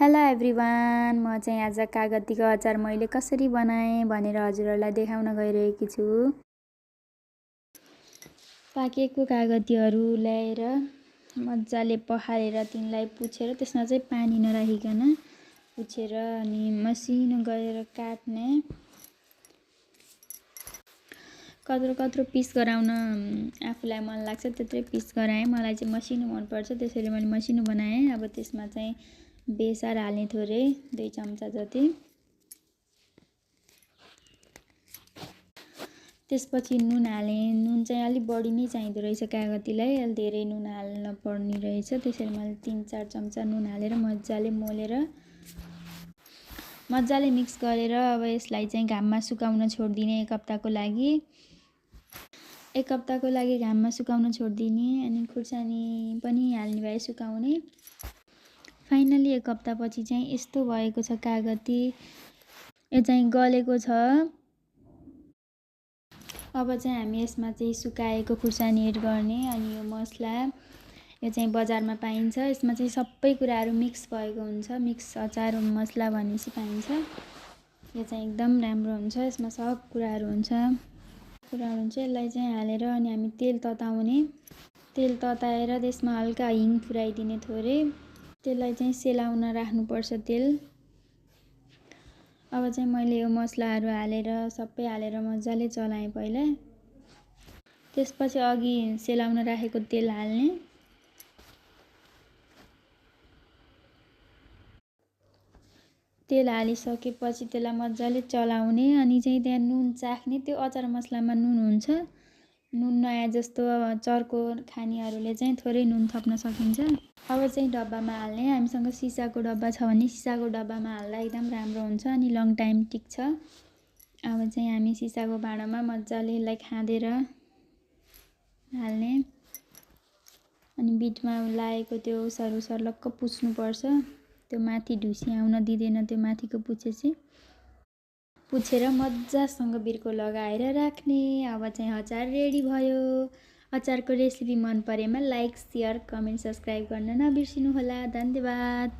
Hello everyone, म चाहिँ आज कागतीको अचार मैले कसरी बनाएँ भनेर हजुरहरूलाई देखाउन गइरहेकी छु। पाकेको कागतीहरू ल्याएर मजाले पखालेर तिनलाई पुछेर त्यसमा चाहिँ पानी नराखिकन पुछेर अनि मसिनो गरेर काट्ने। कत्रो पिस गराउन आफूलाई मन लाग्छ त्यत्रै पिस गराएँ। मलाई चाहिँ मसिनो मनपर्छ त्यसैले मैले मसिनो बनाएँ। अब त्यसमा चाहिँ बेसार हाल्ने थोरै 2 चम्चा जति। त्यसपछि नुन हालेँ। नुन चाहिँ अलिक बढी नै चाहिँदो रहेछ कागतीलाई, अलि धेरै नुन हाल्न पर्ने रहेछ। त्यसैले मैले 3-4 चम्चा नुन हालेर मजाले मोलेर मजाले मिक्स गरेर अब यसलाई चाहिँ घाममा सुकाउन छोड्दिने 1 हप्ताको लागि। 1 हप्ताको लागि घाममा सुकाउन छोड्दिने अनि खुर्सानी पनि हाल्ने भए सुकाउने। फाइनली 1 हप्तापछि चाहिँ यस्तो भएको छ कागती। यो चाहिँ गलेको छ। अब चाहिँ हामी यसमा चाहिँ सुकाएको खुर्सानी एड गर्ने अनि यो मसला यो चाहिँ बजारमा पाइन्छ। यसमा चाहिँ सबै कुराहरू मिक्स भएको हुन्छ। मिक्स अचार मसला भनेपछि पाइन्छ। यो चाहिँ एकदम राम्रो हुन्छ। यसमा सब कुराहरू हुन्छ। यसलाई चाहिँ हालेर अनि हामी तेल तताउने। तेल तताएर त्यसमा हल्का हिङ फुराइदिने थोरै। त्यसलाई चाहिँ सेलाउन राख्नुपर्छ तेल। अब चाहिँ मैले यो मसलाहरू हालेर सबै हालेर मजाले चलाएँ पहिला। त्यसपछि अघि सेलाउन राखेको तेल हाल्ने। तेल हालिसकेपछि त्यसलाई मजाले चलाउने अनि चाहिँ त्यहाँ नुन चाख्ने। त्यो अचार मसलामा नुन हुन्छ। नुन नआए जस्तो चर्को खानेहरूले चाहिँ थोरै नुन थप्न सकिन्छ। अब चाहिँ डब्बामा हाल्ने। हामीसँग सिसाको डब्बा छ भने सिसाको डब्बामा हाल्दा एकदम राम्रो हुन्छ अनि लङ टाइम टिक्छ। अब चाहिँ हामी सिसाको भाँडामा मजाले यसलाई खाँदेर हाल्ने अनि बिचमा लागेको त्यो सर्लक्क पुछ्नुपर्छ। त्यो माथि ढुसी आउन दिँदैन। त्यो माथिको पुछेर मजासँग बिर्को लगाएर राख्ने। अब चाहिँ अचार रेडी भयो। अचारको रेसिपी मन परेमा लाइक, सेयर, कमेन्ट, सब्स्क्राइब गर्न नबिर्सिनु होला। धन्यवाद।